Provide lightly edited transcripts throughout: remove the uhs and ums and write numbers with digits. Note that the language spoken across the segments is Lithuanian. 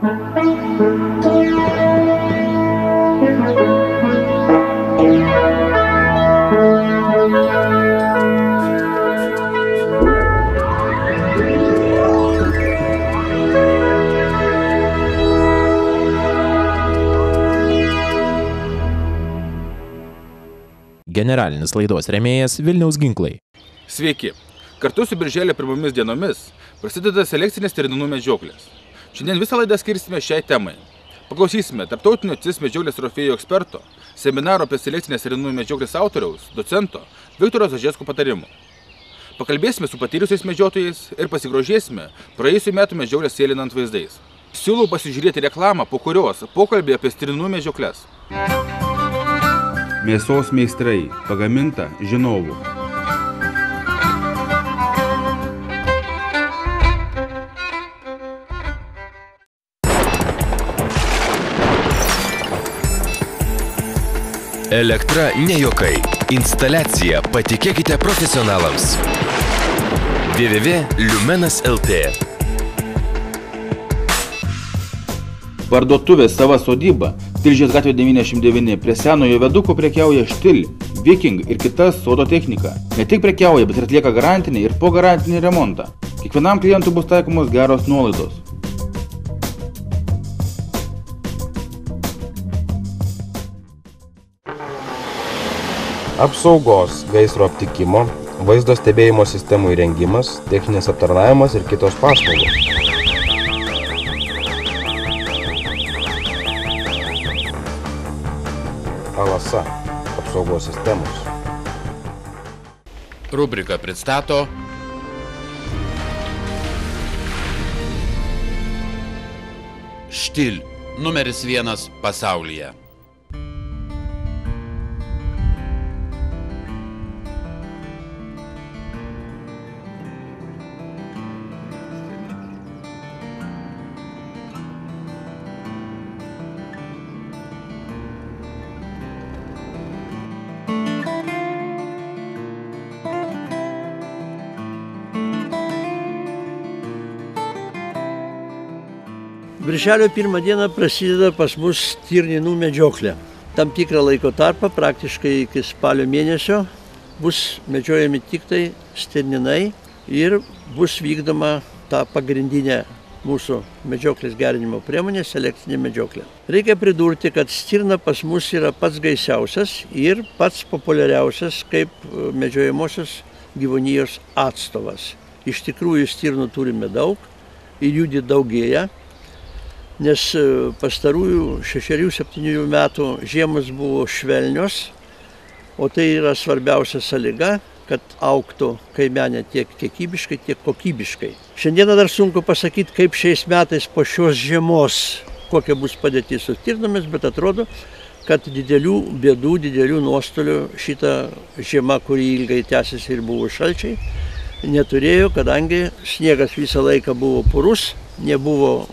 Generalinis laidos rėmėjas Vilniaus ginklai. Sveiki! Kartu su birželio pirmomis dienomis prasideda selekcinės stirninų medžioklės. Šiandien visą laidą skirsime šiai temai. Paklausysime tarptautinio CIS medžioklės trofėjų eksperto, seminaro apie selekcinės stirninų medžioklės autoriaus, docento Viktoro Zažesko patarimų. Pakalbėsime su patyrusiais medžiotojais ir pasigrožėsime praėjusių metų medžioklės sėlinant vaizdais. Siūlau pasižiūrėti reklamą, po kurios pokalbį apie stirninų medžioklės. Mėsos meistrai, pagaminta žinovų. Elektra ne juokai. Instaliacija patikėkite profesionalams. www.lumenas.lt. Parduotuvės Sava sodyba, Tilžės gatvė 99, prie senojo viaduko prekiauja Štil, Viking ir kita sodo technika. Ne tik prekiauja, bet ir atlieka garantinį ir po garantinį remontą. Kiekvienam klientui bus taikomos geros nuolaidos. Apsaugos, gaisro aptikimo, vaizdo stebėjimo sistemų įrengimas, techninis aptarnavimas ir kitos paslaugos. Alasa apsaugos sistemos. Rubrika pristato Štil, numeris 1 pasaulyje. Birželio 1 dieną prasideda pas mus stirninų medžioklė. Tam tikrą laiko tarpą, praktiškai iki spalio mėnesio, bus medžiojami tik tai stirninai ir bus vykdoma ta pagrindinė mūsų medžioklės gerinimo priemonė - selekcinė medžioklė. Reikia pridurti, kad stirna pas mus yra pats gaisiausias ir pats populiariausias kaip medžiojamosios gyvūnijos atstovas. Iš tikrųjų stirnų turime daug ir jų daugėja. Nes pastarųjų 6-7 metų žiemos buvo švelnios, o tai yra svarbiausia sąlyga, kad augtų kaimenė tiek kiekybiškai, tiek kokybiškai. Šiandieną dar sunku pasakyti, kaip šiais metais po šios žiemos, kokia bus padėtis su stirnomis, bet atrodo, kad didelių bėdų, didelių nuostolių šitą žiemą, kuri ilgai tęsiasi ir buvo šalčiai, neturėjo, kadangi sniegas visą laiką buvo purus, nebuvo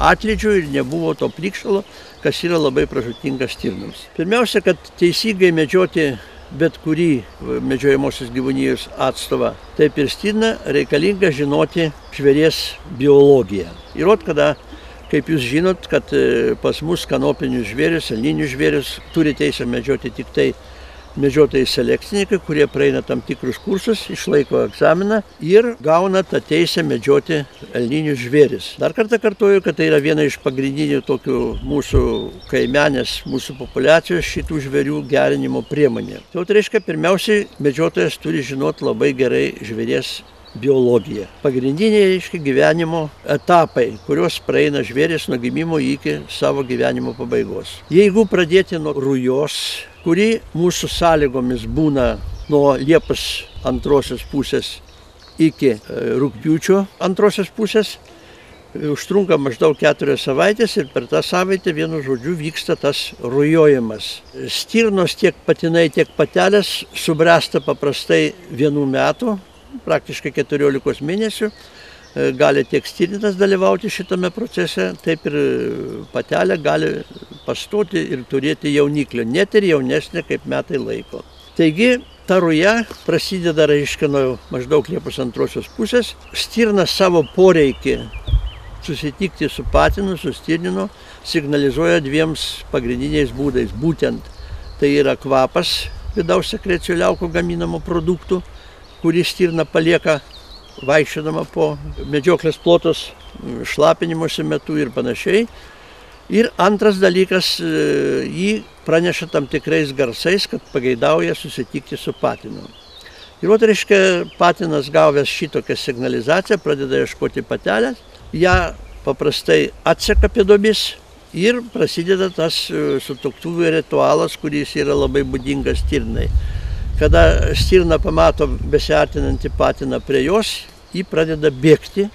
atlydžių ir nebuvo to plikšalo, kas yra labai pražūtinga stirnoms. Pirmiausia, kad teisingai medžioti bet kurį medžiojamosios gyvūnijos atstovą, taip ir stirną, reikalinga žinoti žvėries biologiją. Ir kada, kaip jūs žinot, kad pas mus kanopinius žvėrius, elninius žvėrius turi teisę medžioti tik tai medžiotojai selekcininkai, kurie praeina tam tikrus kursus, išlaiko egzaminą ir gauna tą teisę medžioti elninius žvėris. Dar kartą kartuoju, kad tai yra viena iš pagrindinių tokių mūsų kaimenės, mūsų populiacijos šitų žvėrių gerinimo priemonė. Tai reiškia, pirmiausiai medžiotojas turi žinoti labai gerai žvėries biologiją. Pagrindiniai, reiškia, gyvenimo etapai, kuriuos praeina žvėris nuo gimimo iki savo gyvenimo pabaigos. Jeigu pradėti nuo rujos, kuri mūsų sąlygomis būna nuo Liepos antrosios pusės iki rugpjūčio antrosios pusės, užtrunka maždaug 4 savaitės ir per tą savaitę vienu žodžiu vyksta tas rujojimas. Stirnos tiek patinai, tiek patelės subręsta paprastai 1 metų, praktiškai 14 mėnesių. Gali tiek stirninas dalyvauti šitame procese, taip ir patelė gali pastoti ir turėti jauniklį, net ir jaunesnė kaip metai laiko. Taigi, ta ruja prasideda, reiškia, nuo maždaug Liepos antrosios pusės. Stirna savo poreikį susitikti su patinu, su stirninu, signalizuoja dviems pagrindiniais būdais. Būtent tai yra kvapas vidaus sekrecijų liaukų gaminamų produktų, kurį stirna palieka vaikščiodama po medžioklės plotus, šlapinimuose metu ir panašiai. Ir antras dalykas, jį praneša tam tikrais garsais, kad pageidauja susitikti su patinu. Ir reiškia, patinas gavęs šitokią signalizaciją, pradeda ieškoti patelės, ją paprastai atseka pėdomis ir prasideda tas sutuoktuvių ritualas, kuris yra labai būdingas stirnai. Kada stirna pamato besiartinantį patiną prie jos, jį pradeda bėgti.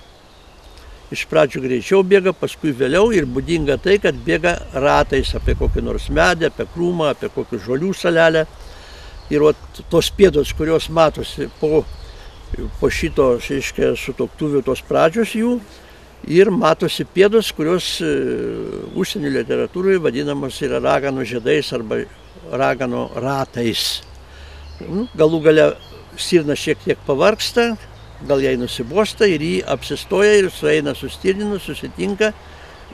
Iš pradžių greičiau bėga, paskui vėliau ir būdinga tai, kad bėga ratais apie kokį nors medį, apie krūmą, apie kokį žolių salelę. Ir tos pėdos, kurios matosi po šito, reiškia, sutuoktuvių tos pradžios jų, ir matosi pėdos, kurios užsienio literatūroje vadinamos yra raganų žiedais arba raganų ratais. Galų gale stirna šiek tiek pavargsta, gal jai nusibosta ir jį apsistoja ir sueina su stirninu, susitinka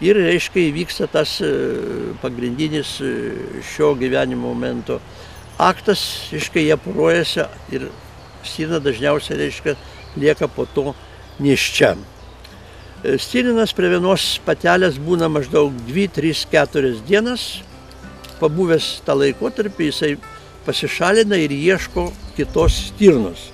ir, reiškia, įvyksta tas pagrindinis šio gyvenimo momento aktas, reiškia, jie poruojasi ir stirna dažniausiai, reiškia, lieka po to nėščia. Stirninas prie vienos patelės būna maždaug 2, 3, 4 dienas, pabuvęs tą laikotarpį jisai pasišalina ir ieško kitos stirnos.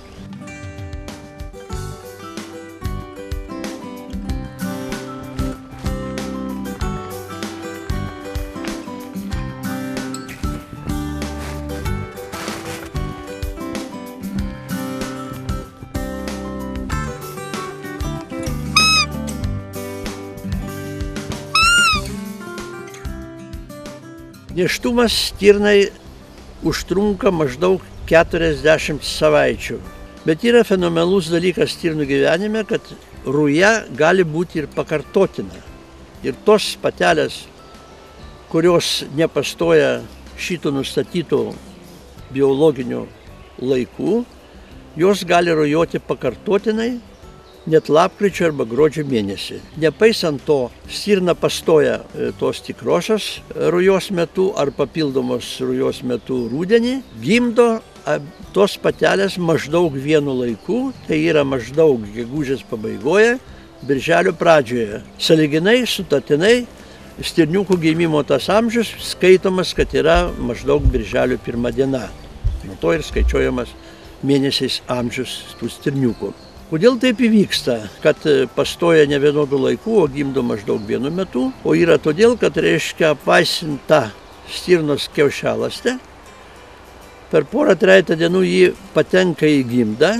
Nėštumas stirnai užtrunka maždaug 40 savaičių. Bet yra fenomenalus dalykas stirnų gyvenime, kad ruja gali būti ir pakartotina. Ir tos patelės, kurios nepastoja šitų nustatytų biologinių laikų, jos gali rujoti pakartotinai net lapkričio arba gruodžio mėnesį. Nepaisant to, stirna pastoja tos tikrosios rujos metu ar papildomos rujos metu rudenį, gimdo tos patelės maždaug vienu laiku, tai yra maždaug gegužės pabaigoje, birželio pradžioje. Sąlyginai, sutatinai, stirniukų gimimo tas amžius skaitomas, kad yra maždaug birželio 1 diena. Nuo to ir skaičiuojamas mėnesiais amžius tų stirniukų. Kodėl taip įvyksta, kad pastoja ne vienodų laikų, o gimdo maždaug vienu metu? O yra todėl, kad, reiškia, apvaisinta stirnos kiaušialąstė, per porą trejetą dienų ji patenka į gimdą,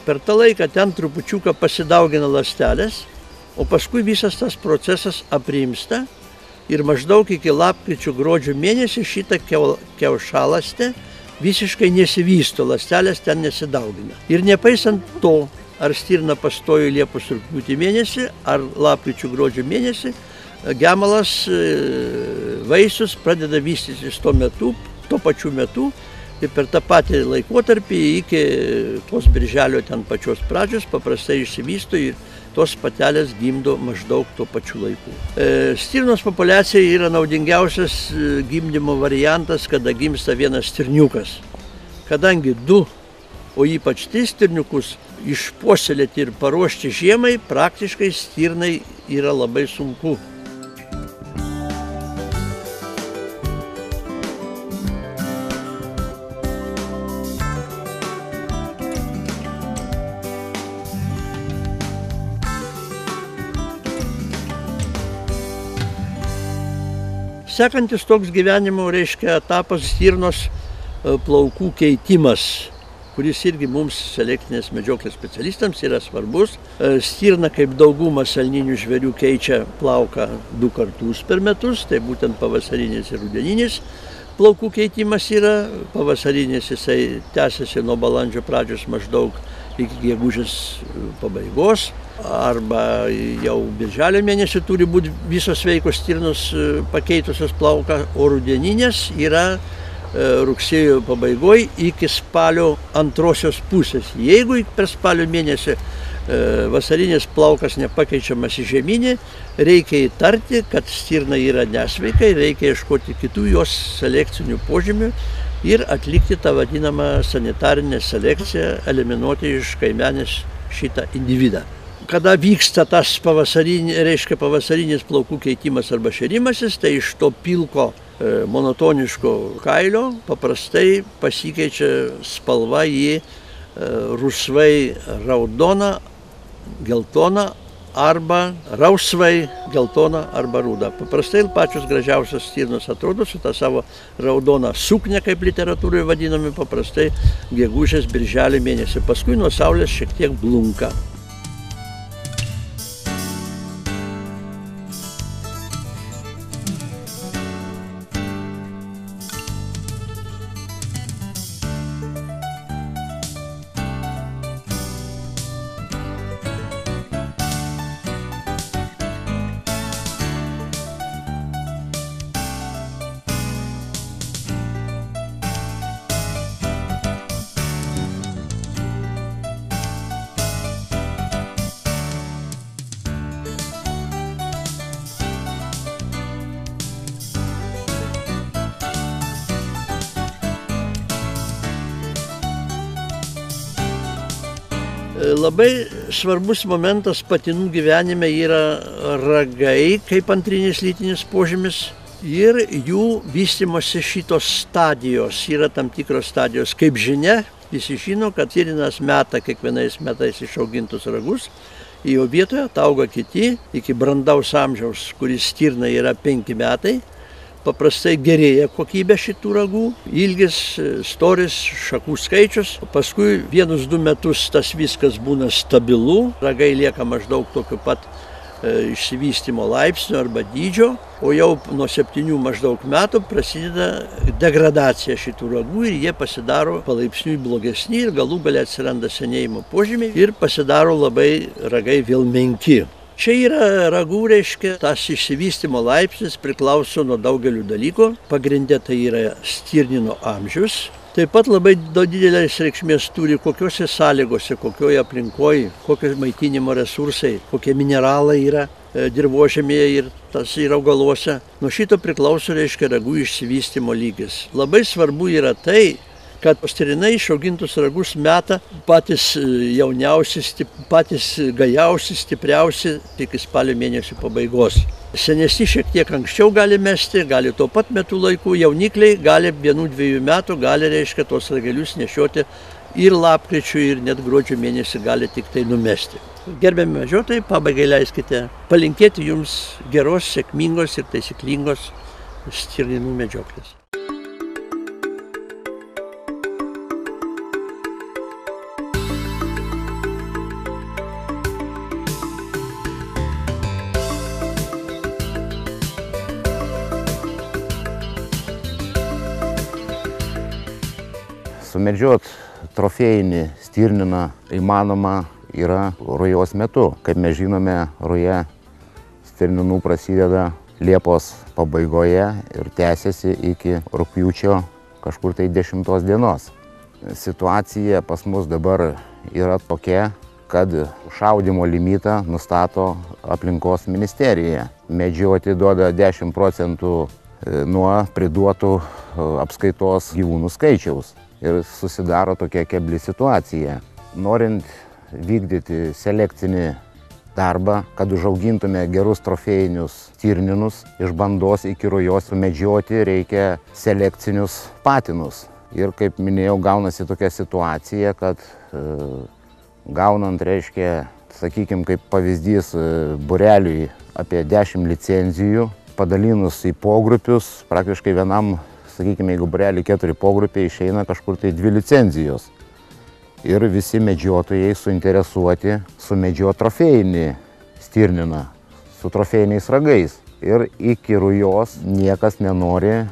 per tą laiką ten trupučiuką pasidaugina ląstelės, o paskui visas tas procesas aprimsta ir maždaug iki lapkričio gruodžio mėnesį šitą kiaušialąstę visiškai nesivysto, ląstelės ten nesidaugina. Ir nepaisant to, ar stirna pastojo Liepos rugpjūtį mėnesį, ar lapkričio gruodžio mėnesį, gemalas, vaisius pradeda vystytis tuo pačiu metu ir per tą patį laikotarpį iki tos birželio ten pačios pradžios paprastai išsivysto ir tos patelės gimdo maždaug tuo pačiu laiku. Stirnos populiacija yra naudingiausias gimdymo variantas, kada gimsta vienas stirniukas. Kadangi 2, o ypač 3 stirniukus išpuoselėti ir paruošti žiemai, praktiškai stirnai yra labai sunku. Sekantis toks gyvenimo, reiškia, etapas stirnos plaukų keitimas, kuris irgi mums selektinės medžioklės specialistams yra svarbus. Stirna, kaip dauguma salninių žvėrių, keičia plauką 2 kartus per metus, tai būtent pavasarinis ir rudeninis plaukų keitimas yra. Pavasarinis jisai tęsiasi nuo balandžio pradžios maždaug iki gegužės pabaigos, arba jau birželio mėnesį turi būti visos sveikos stirnos pakeitusios plauką, o rudeninės yra rugsėjo pabaigoje iki spalio antrosios pusės. Jeigu per spalio mėnesį vasarinis plaukas nepakeičiamas į žeminį, reikia įtarti, kad stirna yra nesveika ir reikia ieškoti kitų jos selekcinių požymių ir atlikti tą vadinamą sanitarinę selekciją, eliminuoti iš kaimenės šitą individą. Kada vyksta tas pavasarinis plaukų keitimas arba šerimasis, tai iš to pilko monotoniško kailio paprastai pasikeičia spalva į rusvai raudoną, geltoną arba rausvai geltoną arba rudą. Paprastai pačios gražiausios stirnos atrodo su tą savo raudoną suknę, kaip literatūroje vadinami, paprastai gegužės birželio mėnesį. Paskui nuo saulės šiek tiek blunka. Labai svarbus momentas patinų gyvenime yra ragai, kaip antrinis lytinis požymis, ir jų vystimosi šitos stadijos. Yra tam tikros stadijos. Kaip žinia, visi žino, kad stirninas meta kiekvienais metais išaugintus ragus, į jo vietoje atauga kiti iki brandaus amžiaus, kuris stirnai yra 5 metai. Paprastai gerėja kokybė šitų ragų, ilgis, storis, šakų skaičius. Paskui 1-2 metus tas viskas būna stabilu, ragai lieka maždaug tokiu pat išsivystymo laipsnio arba dydžio, o jau nuo 7 maždaug metų prasideda degradacija šitų ragų ir jie pasidaro palaipsniui blogesni ir galų gale atsiranda senėjimo požymiai ir pasidaro labai ragai vėl menki. Čia yra ragų, reiškia, tas išsivystymo laipsnis priklauso nuo daugelių dalykų. Pagrindė tai yra stirnino amžius. Taip pat labai didelės reikšmės turi kokiose sąlygose, kokioje aplinkoje, kokie maitinimo resursai, kokie mineralai yra dirvožemėje ir tas yra augaluose. Nuo šito priklauso, reiškia, ragų išsivystymo lygis. Labai svarbu yra tai, kad stirnai išaugintus ragus meta patys jauniausi, patys gajausi, stipriausi iki spalio mėnesio pabaigos. Senesni šiek tiek anksčiau gali mesti, gali tuo pat metu laiku, jaunikliai gali 1-2 metų, gali, reiškia, tos ragelius nešioti ir lapkričių, ir net gruodžio mėnesį gali tik tai numesti. Gerbiami medžiotojai, pabaigai leiskite palinkėti jums geros, sėkmingos ir taisyklingos stirninų medžioklės. Sumedžiot trofėjinį stirniną įmanoma yra rujos metu. Kaip mes žinome, ruja stirninų prasideda Liepos pabaigoje ir tęsiasi iki rugpjūčio kažkur tai 10 dienos. Situacija pas mus dabar yra tokia, kad šaudymo limitą nustato aplinkos ministerija. Medžioti duoda 10% nuo priduotų apskaitos gyvūnų skaičiaus. Ir susidaro tokia kebli situacija. Norint vykdyti selekcinį darbą, kad užaugintume gerus trofėjinius stirninus, iš bandos iki rujos sumedžioti reikia selekcinius patinus. Ir kaip minėjau, gaunasi tokia situacija, kad gaunant, reiškia, sakykime, kaip pavyzdys būreliui apie 10 licenzijų, padalinus į pogrupius, praktiškai vienam, sakykime, jeigu būrelį 4 pogrupiai, išeina kažkur tai 2 licenzijos. Ir visi medžiotojai suinteresuoti sumedžioti trofėjinį stirniną su trofėjiniais ragais. Ir iki rujos niekas nenori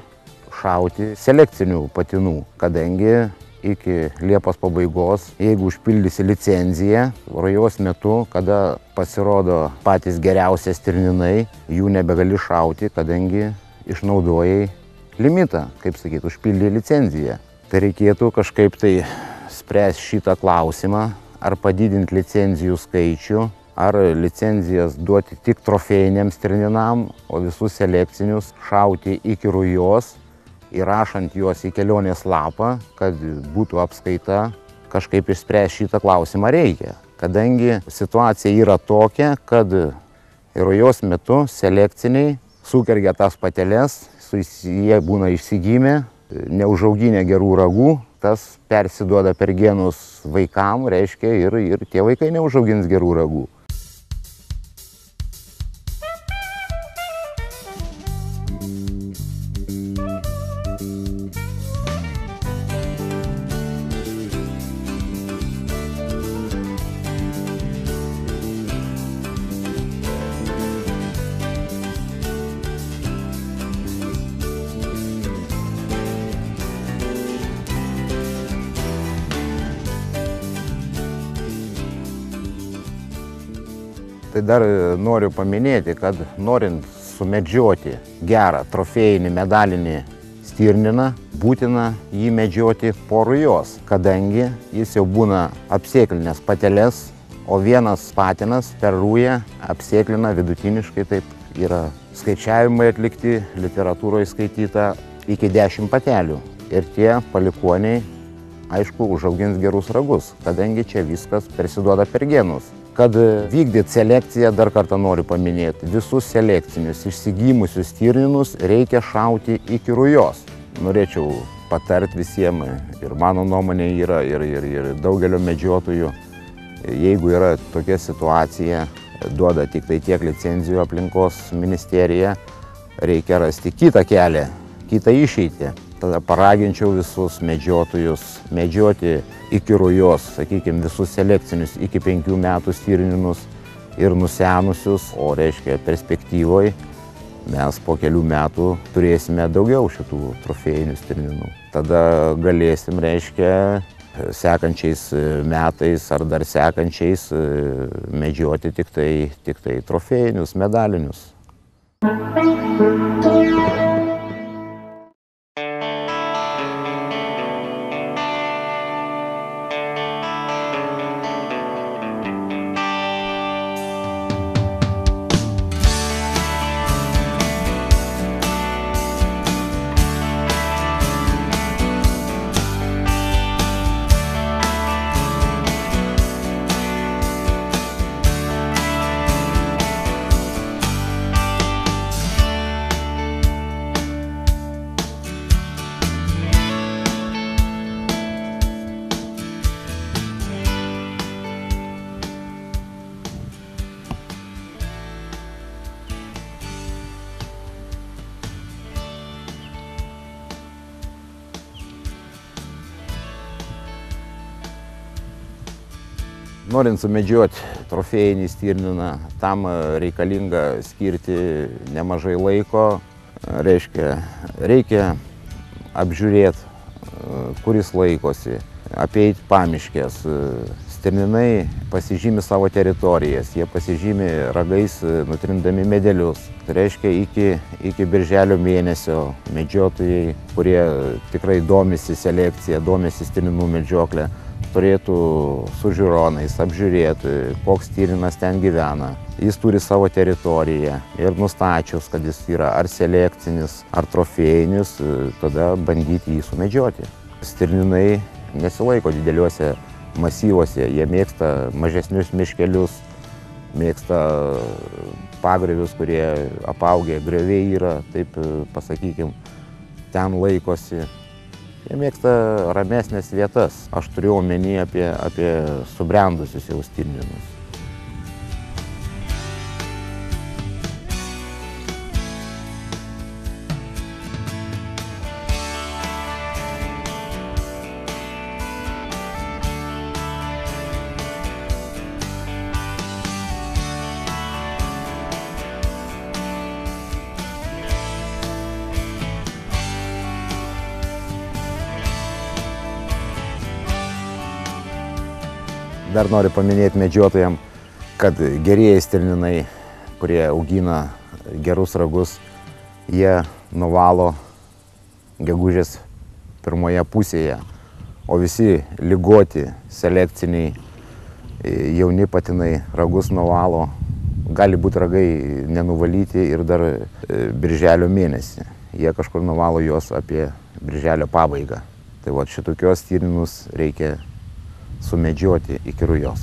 šauti selekcinių patinų, kadangi iki Liepos pabaigos, jeigu užpildysi licenciją, rujos metu, kada pasirodo patys geriausi stirninai, jų nebegali šauti, kadangi išnaudojai limitą, kaip sakyti, užpildė licenciją. Tai reikėtų kažkaip tai spręsti šitą klausimą, ar padidinti licenzijų skaičių, ar licenzijas duoti tik trofėjiniam stirninam, o visus selekcinius šauti iki rujos, įrašant juos į kelionės lapą, kad būtų apskaita, kažkaip išspręsti šitą klausimą reikia. Kadangi situacija yra tokia, kad rujos metu selekciniai sukergia tas pateles, jie būna išsigimę, neužauginę gerų ragų, tas persiduoda per genus vaikam, reiškia ir tie vaikai neužaugins gerų ragų. Tai dar noriu paminėti, kad norint sumedžioti gerą trofėjinį medalinį stirniną, būtina jį medžioti po rujos, kadangi jis jau būna apsėklinęs pateles, o vienas patinas per rują apsėklina vidutiniškai, taip yra skaičiavimai atlikti, literatūroje skaityta, iki 10 patelių. Ir tie palikuoniai, aišku, užaugins gerus ragus, kadangi čia viskas persiduoda per genus. Kad vykdyt selekciją, dar kartą noriu paminėti, visus selekcinius išsigimusius stirninus reikia šauti iki rujos. Norėčiau patarti visiems, ir mano nuomonė yra, ir daugelio medžiotojų, jeigu yra tokia situacija, duoda tik tai tiek licenzijų aplinkos ministerija, reikia rasti kitą kelią, kitą išeitį. Tada paraginčiau visus medžiotojus medžioti iki rujos, sakykime, visus selekcinius iki 5 metų stirninus ir nusenusius, o reiškia perspektyvoje mes po kelių metų turėsime daugiau šitų trofėjinių stirninų. Tada galėsim, reiškia, sekančiais metais ar dar sekančiais medžioti tik tai trofėjinius, medalinius. Norint sumedžioti trofėjinį stirniną, tam reikalinga skirti nemažai laiko. Reikia apžiūrėti, kuris laikosi, apeiti pamiškės. Stirninai pasižymi savo teritorijas, jie pasižymi ragais nutrindami medelius. Tai reiškia, iki birželio mėnesio medžiotojai, kurie tikrai domisi selekcija, domisi stirninų medžioklę, turėtų su žiūronais apžiūrėti, koks stirninas ten gyvena. Jis turi savo teritoriją ir nustačius, kad jis yra ar selekcinis, ar trofėjinis, tada bandyti jį sumedžioti. Stirninai nesilaiko dideliuose masyvuose, jie mėgsta mažesnius miškelius, mėgsta pagriovius, kurie apaugę grioviai yra, taip pasakykim, ten laikosi. Jie mėgsta ramesnės vietas. Aš turiu omeny apie subrendusius jau stirninus. Dar noriu paminėti medžiotojams, kad gerieji stirninai, kurie augina gerus ragus, jie nuvalo gegužės pirmoje pusėje, o visi ligoti selekciniai jauni patinai ragus nuvalo, gali būti ragai nenuvalyti ir dar birželio mėnesį. Jie kažkur nuvalo juos apie birželio pabaigą. Tai va, šitokios stirninus reikia sumedžioti iki rujos.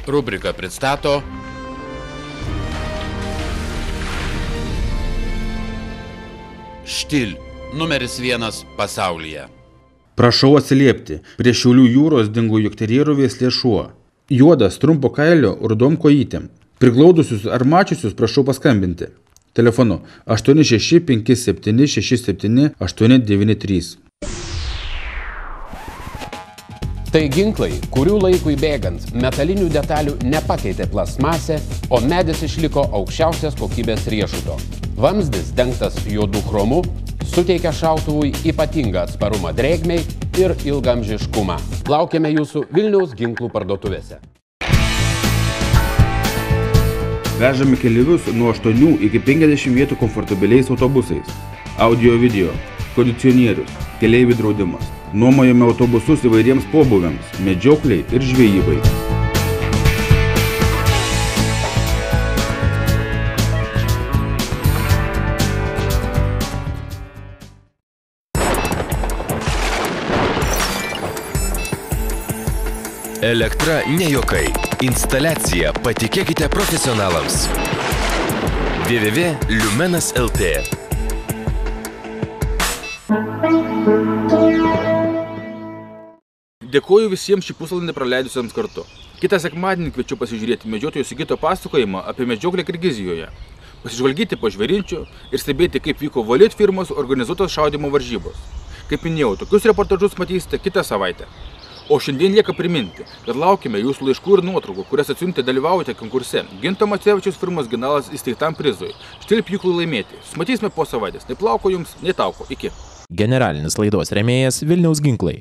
Rubrika pristato Štil, numeris 1 pasaulyje. Prašau atsiliepti. Prie Šiaulių jūros dingo jokterjero veislės šuo. Juodas, trumpo kailio, rudom kojytėm. Priglaudusius ar mačiusius prašau paskambinti. Telefonu 8657678893. Tai ginklai, kurių laikui bėgant metalinių detalių nepakeitė plastmasė, o medis išliko aukščiausios kokybės riešuto. Vamzdis dengtas juodu chromu suteikia šautuvui ypatingą atsparumą drėgmei ir ilgaamžiškumą. Laukiame jūsų Vilniaus ginklų parduotuvėse. Vežame keleivius nuo 8 iki 50 vietų komfortabiliais autobusais. Audio video, kondicionierius, keleivių draudimas. Nuomojame autobusus įvairiems pobūviams, medžiokliai ir žvejybai. Elektra ne juokai. Instaliacija patikėkite profesionalams. www.lumenas.lt. Dėkuoju visiems šį pusvalandį praleidusiems kartu. Kitą sekmadienį kviečiu pasižiūrėti medžiotojo Sigito pasakojimą apie medžioklę Kirgizijoje, pasižvalgyti po žvėrinčių ir stebėti, kaip vyko Volit firmos organizuotos šaudymo varžybos. Kaip minėjau, tokius reportažus matysite kitą savaitę. O šiandien lieka priminti, kad laukime jūsų laiškų ir nuotraukų, kurias atsiuntė dalyvaujate konkurse Ginto Macevičiaus firmos Ginalas įsteigtam prizui Štil pjūklui laimėti. Sumatysime po savaitės. Nei plauko jums, nei tauko. Iki. Generalinis laidos rėmėjas Vilniaus ginklai.